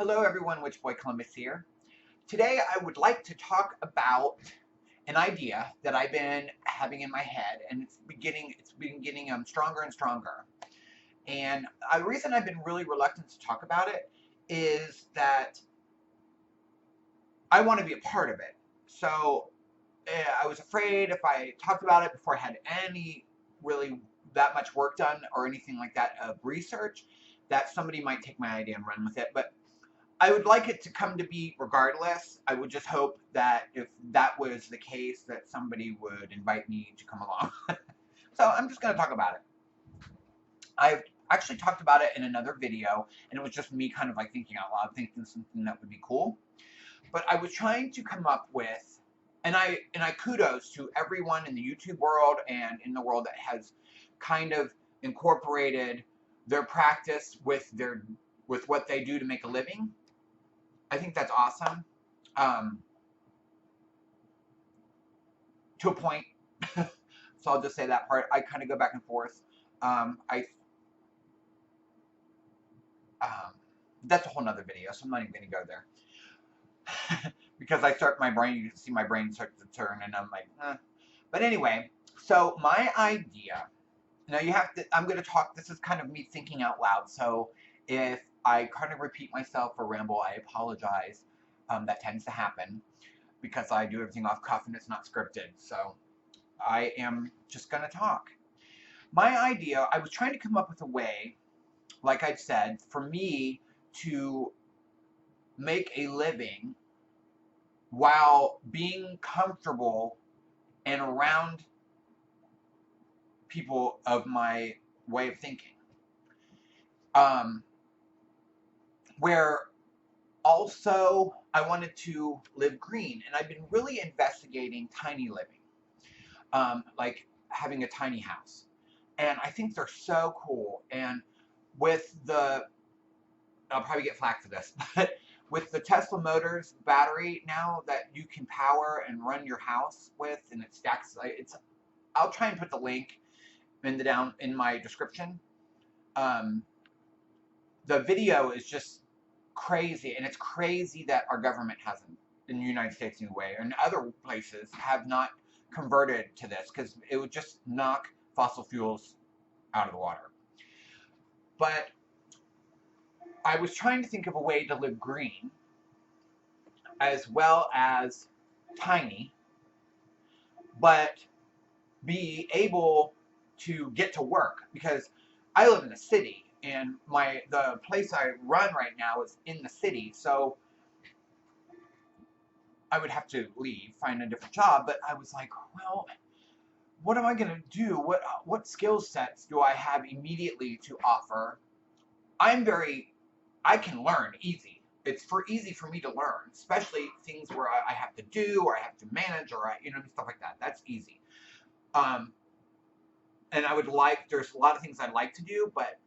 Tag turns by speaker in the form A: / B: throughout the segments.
A: Hello everyone, Witch Boy Columbus here. Today I would like to talk about an idea that I've been having in my head, and it's been getting stronger and stronger. And the reason I've been really reluctant to talk about it is that I want to be a part of it. So I was afraid if I talked about it before I had any really that much work done or anything like that of research, that somebody might take my idea and run with it. But I would like it to come to be regardless. I would just hope that if that was the case, that somebody would invite me to come along. So I'm just going to talk about it. I've actually talked about it in another video, and it was just me kind of like thinking out loud, thinking something that would be cool. But I was trying to come up with, and I kudos to everyone in the YouTube world and in the world that has kind of incorporated their practice with what they do to make a living. I think that's awesome. To a point. So I'll just say that part. I kind of go back and forth. I That's a whole nother video, so I'm not even going to go there. Because I start my brain, you can see my brain start to turn, and I'm like, eh. But anyway, so my idea. Now you have to. I'm going to talk. This is kind of me thinking out loud. So if I kind of repeat myself or ramble, I apologize. That tends to happen because I do everything off cuff and it's not scripted. So I am just going to talk. My idea, I was trying to come up with a way, like I said, for me to make a living while being comfortable and around people of my way of thinking. Where also I wanted to live green, and I've been really investigating tiny living, like having a tiny house. And I think they're so cool. And with the, I'll probably get flack for this, but with the Tesla Motors battery now that you can power and run your house with, and it stacks, I'll try and put the link in my description. The video is just crazy, and it's crazy that our government hasn't, in the United States anyway, and other places have not converted to this, because it would just knock fossil fuels out of the water. But I was trying to think of a way to live green as well as tiny, but be able to get to work, because I live in a city, and the place I run right now is in the city, so I would have to leave, find a different job. But I was like, well, what am I going to do? What skill sets do I have immediately to offer? I can learn easy. It's easy for me to learn, especially things where I have to do, or I have to manage, or stuff like that. That's easy. And there's a lot of things I'd like to do, but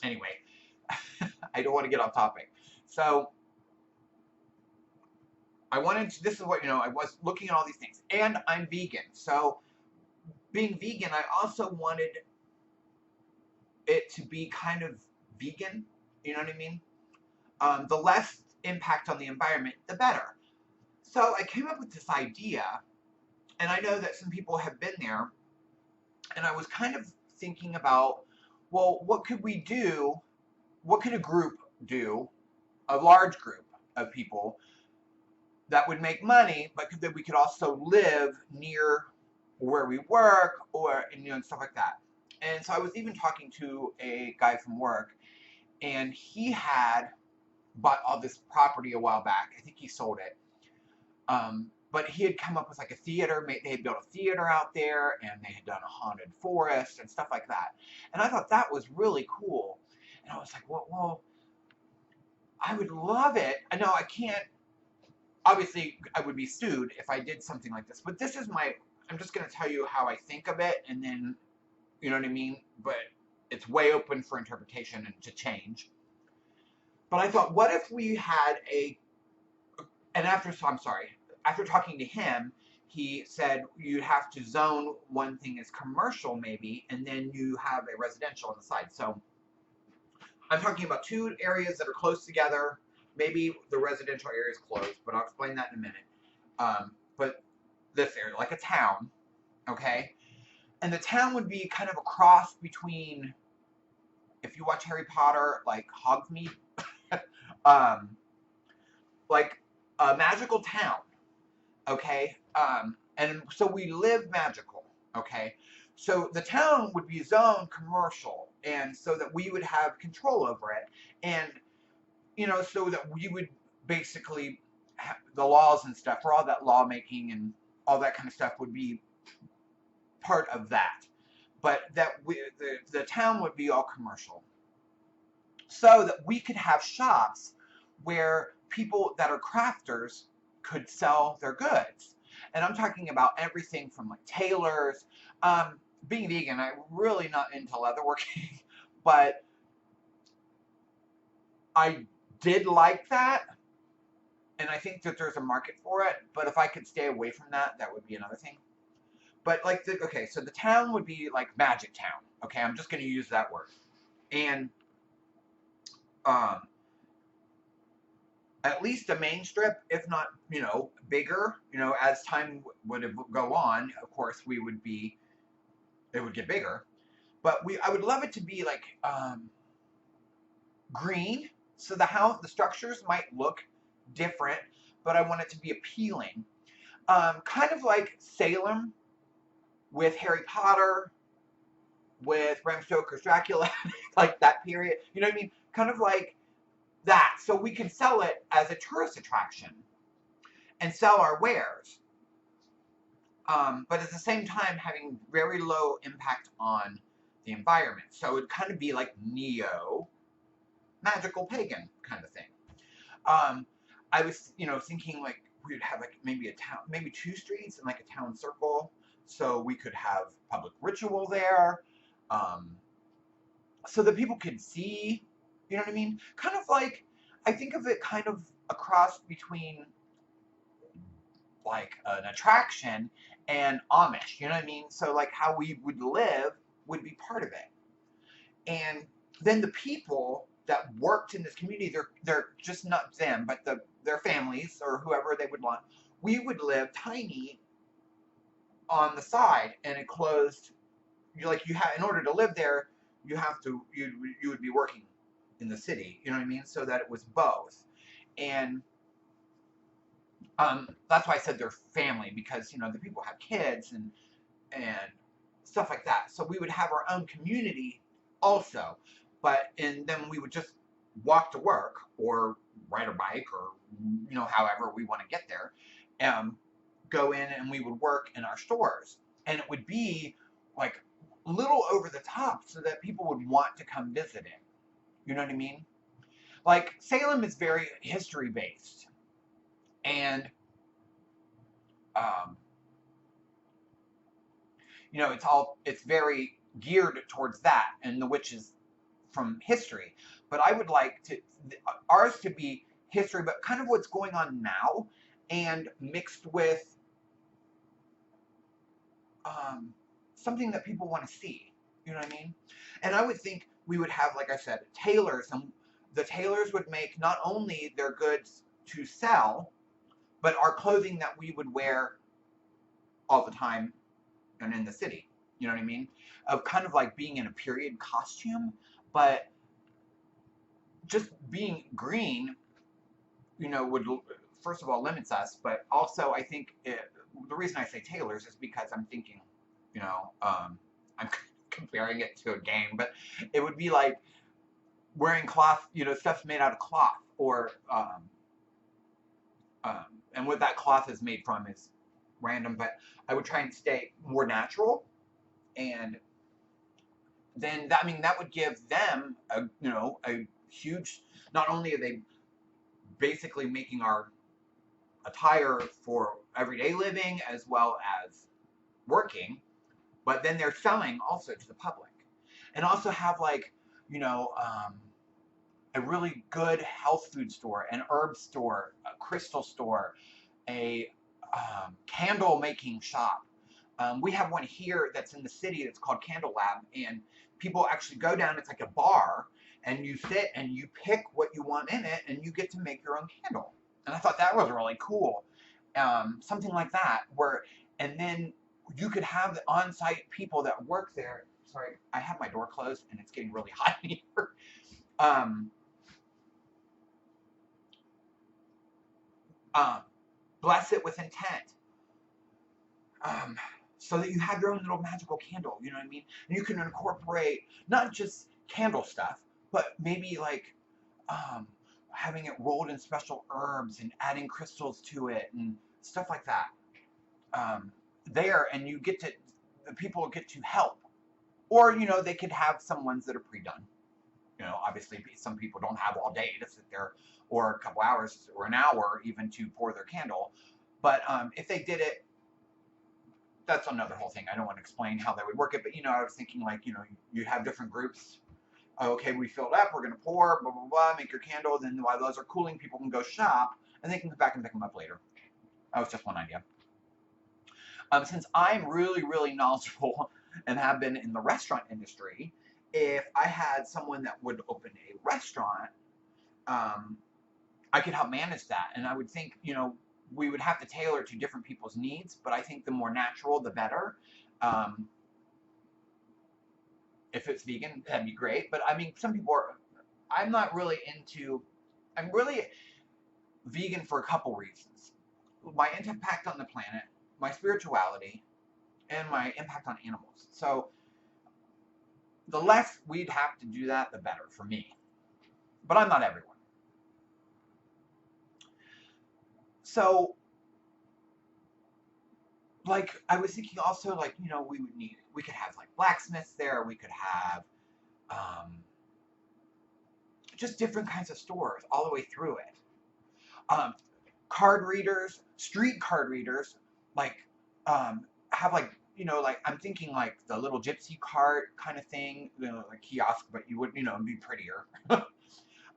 A: anyway, I don't want to get off topic. So this is what, I was looking at all these things, and I'm vegan. So being vegan, I also wanted it to be kind of vegan, you know what I mean? The less impact on the environment, the better. So I came up with this idea, and I know that some people have been there, and I was kind of thinking about, well, what could we do? What could a group do, a large group of people, that would make money, but that we could also live near where we work, or and stuff like that. And so I was even talking to a guy from work, and he had bought all this property a while back. I think he sold it. But he had come up with like a theater. They had built a theater out there, and they had done a haunted forest and stuff like that. And I thought that was really cool. And I was like, well, I would love it. I know I can't. Obviously, I would be sued if I did something like this. But this is I'm just going to tell you how I think of it, and then, you know what I mean? But it's way open for interpretation and to change. But I thought, what if we had after talking to him, he said you'd have to zone one thing as commercial maybe, and then you have a residential on the side. So I'm talking about two areas that are close together. Maybe the residential area is close, but I'll explain that in a minute. But this area, like a town, okay? And the town would be kind of a cross between, if you watch Harry Potter, like Hogsmeade, um, like a magical town, okay? And so we live magical, okay? So the town would be zoned commercial, and so that we would have control over it, and so that we would basically the laws and stuff for all that lawmaking and all that kind of stuff would be part of that, but that the town would be all commercial, so that we could have shops where people that are crafters could sell their goods. And I'm talking about everything from like tailors. Being vegan, I'm really not into leatherworking, but I did like that, and I think that there's a market for it. But if I could stay away from that, that would be another thing. But like, okay, so the town would be like Magic Town. Okay, I'm just going to use that word, and um, at least a main strip, if not, bigger. As time would go on, of course, it would get bigger. But I would love it to be like green, so the structures might look different, but I want it to be appealing. Kind of like Salem with Harry Potter, with Bram Stoker's Dracula, like that period. You know what I mean? Kind of like that, so we can sell it as a tourist attraction and sell our wares, but at the same time having very low impact on the environment. So it'd kind of be like neo magical pagan kind of thing. I was thinking like we'd have like maybe a town, maybe two streets and like a town circle, so we could have public ritual there, um, so that people could see. You know what I mean? Kind of like, I think of it kind of a cross between like an attraction and Amish. You know what I mean? So like how we would live would be part of it. And then the people that worked in this community, they're just not them, but their families or whoever they would want. We would live tiny on the side and it closed. In order to live there, you would be working in the city. You know what I mean? So that it was both. And that's why I said their family, because the people have kids and stuff like that. So we would have our own community also, and then we would just walk to work or ride a bike or however we want to get there, go in and we would work in our stores, and it would be like a little over the top so that people would want to come visit it. You know what I mean? Like Salem is very history based, and um, it's very geared towards that and the witches from history. But I would like ours to be history, but kind of what's going on now, and mixed with something that people want to see. You know what I mean? And I would think we would have, like I said, tailors, and the tailors would make not only their goods to sell, but our clothing that we would wear all the time and in the city. You know what I mean? Of kind of like being in a period costume, but just being green, would first of all limits us, but also I think the reason I say tailors is because I'm thinking, I'm comparing it to a game, but it would be like wearing cloth, stuff made out of cloth, or and what that cloth is made from is random, but I would try and stay more natural, and then that would give them a huge. Not only are they basically making our attire for everyday living as well as working, but then they're selling also to the public, and also have like a really good health food store, an herb store, a crystal store, a candle making shop. We have one here that's in the city that's called Candle Lab, and people actually go down. It's like a bar, and you sit and you pick what you want in it, and you get to make your own candle. And I thought that was really cool. Something like that, where, and then you could have the on-site people that work there. Sorry, I have my door closed, and it's getting really hot in here. Um, um, Bless it with intent. Um, so that you have your own little magical candle, you know what I mean? And you can incorporate not just candle stuff, but maybe like um, having it rolled in special herbs and adding crystals to it and stuff like that. There, and you get to, the people get to help. Or, they could have some ones that are pre-done. Obviously some people don't have all day to sit there, or a couple hours or an hour even to pour their candle. But if they did it, that's another whole thing. I don't want to explain how they would work it, but I was thinking like, you have different groups. Okay, we filled up, we're gonna pour, blah blah blah, make your candle. Then while those are cooling, people can go shop, and they can come back and pick them up later. That was just one idea. Since I'm really, really knowledgeable and have been in the restaurant industry, if I had someone that would open a restaurant, I could help manage that. And I would think, we would have to tailor it to different people's needs, but I think the more natural, the better. If it's vegan, that'd be great. But I mean, some people are, I'm not really into, I'm really vegan for a couple reasons. My impact on the planet, my spirituality, and my impact on animals. So the less we'd have to do that, the better for me. But I'm not everyone. So, like, I was thinking also, like, we could have, like, blacksmiths there. We could have just different kinds of stores all the way through it. Card readers, street card readers, like, have, like, like, I'm thinking, like, the little gypsy cart kind of thing, like kiosk, but you would, it'd be prettier.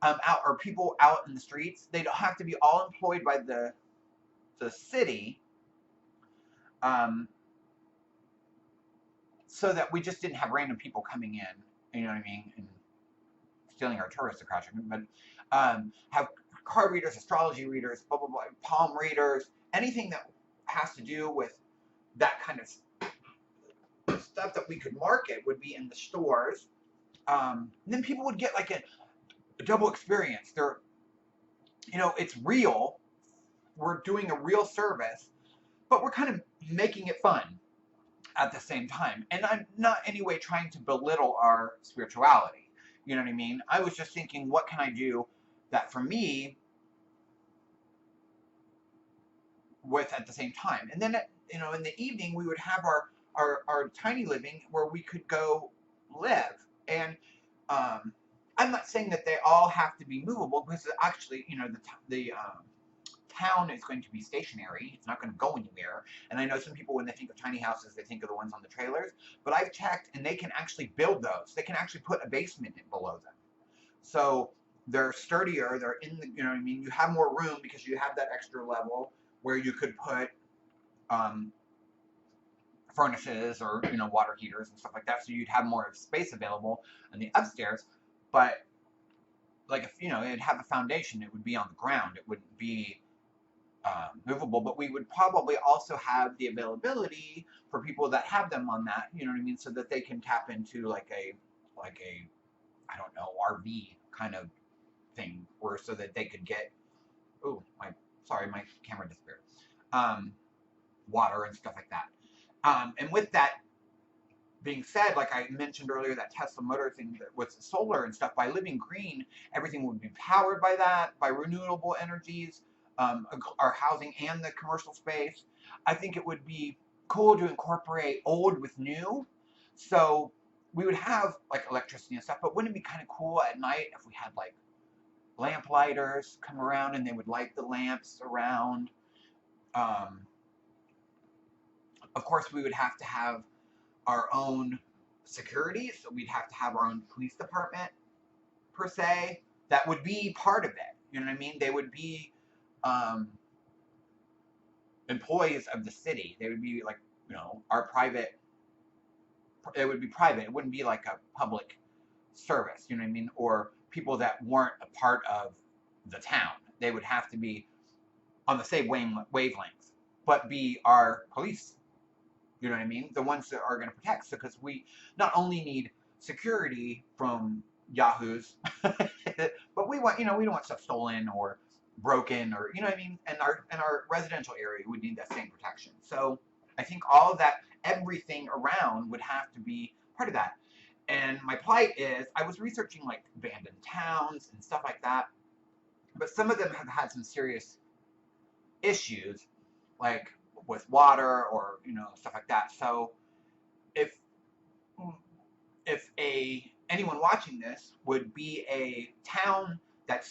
A: Out, or people out in the streets, they don't have to be all employed by the city, so that we just didn't have random people coming in, you know what I mean, and stealing our tourist attraction. But have card readers, astrology readers, blah blah blah, palm readers, anything that has to do with that kind of stuff that we could market would be in the stores. And then people would get like a double experience. It's real. We're doing a real service, but we're kind of making it fun at the same time. And I'm not in any way trying to belittle our spirituality. You know what I mean? I was just thinking, what can I do that for me with at the same time? And then, in the evening, we would have our tiny living where we could go live. And I'm not saying that they all have to be movable, because actually, the town is going to be stationary. It's not going to go anywhere. And I know some people, when they think of tiny houses, they think of the ones on the trailers. But I've checked, and they can actually build those. They can actually put a basement in below them. So they're sturdier. They're in the, you know what I mean? You have more room because you have that extra level where you could put furnaces or, water heaters and stuff like that. So you'd have more space available in the upstairs. But like, if, it'd have a foundation, it would be on the ground. It wouldn't be movable, but we would probably also have the availability for people that have them on that, you know what I mean, so that they can tap into like a I don't know, RV kind of thing, or so that they could get, oh my, sorry, my camera disappeared, water and stuff like that. And with that being said, like I mentioned earlier, that Tesla motor thing that with solar and stuff, by living green, everything would be powered by that, by renewable energies. Our housing and the commercial space. I think it would be cool to incorporate old with new. So we would have like electricity and stuff, but wouldn't it be kind of cool at night if we had like lamp lighters come around and they would light the lamps around? Of course, we would have to have our own security, so we'd have to have our own police department per se. That would be part of it. You know what I mean? They would be employees of the city. They would be like, our private it would be private. It wouldn't be like a public service, you know what I mean? Or people that weren't a part of the town. They would have to be on the same wavelength, but be our police. You know what I mean? The ones that are going to protect. So, because we not only need security from yahoos, but we want, we don't want stuff stolen or broken, or you know what I mean. And our residential area would need that same protection. So I think all of that, everything around would have to be part of that. And my plight is, I was researching like abandoned towns and stuff like that, but some of them have had some serious issues, like with water or stuff like that. So if anyone watching this would be a town that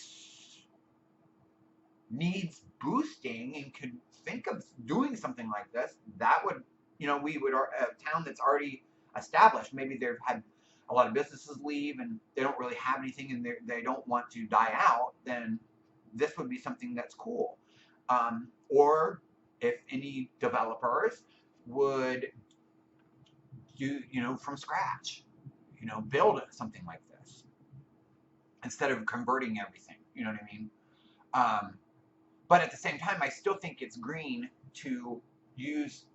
A: needs boosting and could think of doing something like this, that would, we would, a town that's already established, maybe they've had a lot of businesses leave and they don't really have anything and they don't want to die out, then this would be something that's cool. Or if any developers would do, from scratch, build something like this instead of converting everything, you know what I mean? But at the same time, I still think it's green to use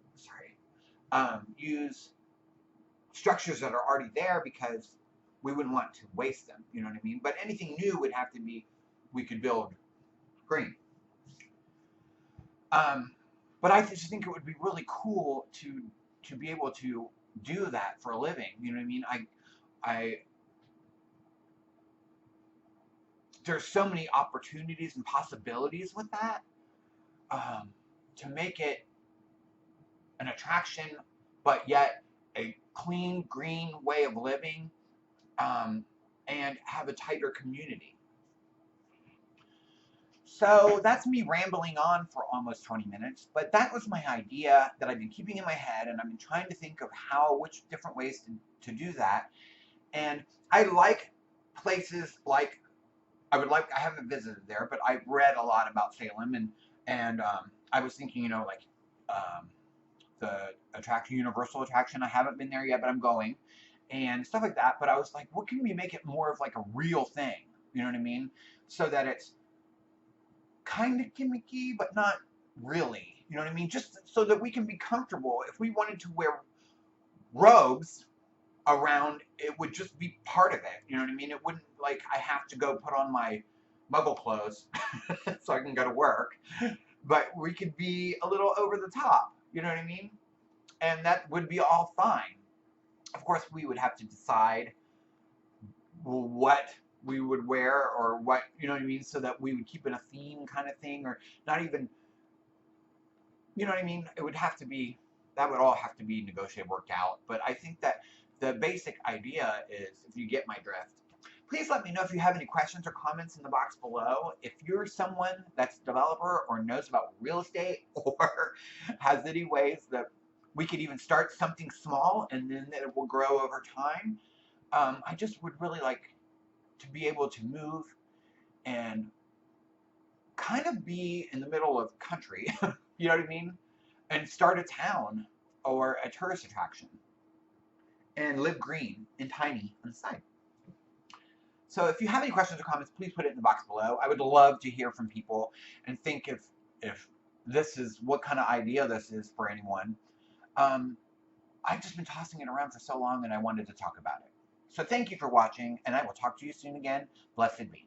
A: structures that are already there, because we wouldn't want to waste them, you know what I mean? But anything new would have to be, we could build green. But I just think it would be really cool to be able to do that for a living, you know what I mean? There's so many opportunities and possibilities with that, to make it an attraction, but yet a clean, green way of living, and have a tighter community. So that's me rambling on for almost 20 minutes, but that was my idea that I've been keeping in my head, and I've been trying to think of which different ways to do that. And I like places like, I haven't visited there, but I've read a lot about Salem, and I was thinking, like the Universal attraction. I haven't been there yet, but I'm going, and stuff like that. But I was like, what can we make it more of like a real thing? You know what I mean? So that it's kind of gimmicky, but not really. You know what I mean? Just so that we can be comfortable. If we wanted to wear robes around, it would just be part of it. You know what I mean? It wouldn't, like, I have to go put on my muggle clothes so I can go to work. But we could be a little over the top. You know what I mean? And that would be all fine. Of course, we would have to decide what we would wear, or what, you know what I mean, so that we would keep in a theme kind of thing, or not even, you know what I mean? It would have to be, that would all have to be negotiated, worked out. But I think that the basic idea is, if you get my drift, please let me know if you have any questions or comments in the box below. If you're someone that's a developer or knows about real estate, or has any ways that we could even start something small and then it will grow over time. I just would really like to be able to move and kind of be in the middle of country, you know what I mean? And start a town or a tourist attraction and live green and tiny on the side. So if you have any questions or comments, please put it in the box below. I would love to hear from people and think if this is what kind of idea this is for anyone. I've just been tossing it around for so long, and I wanted to talk about it. So thank you for watching, and I will talk to you soon again. Blessed be.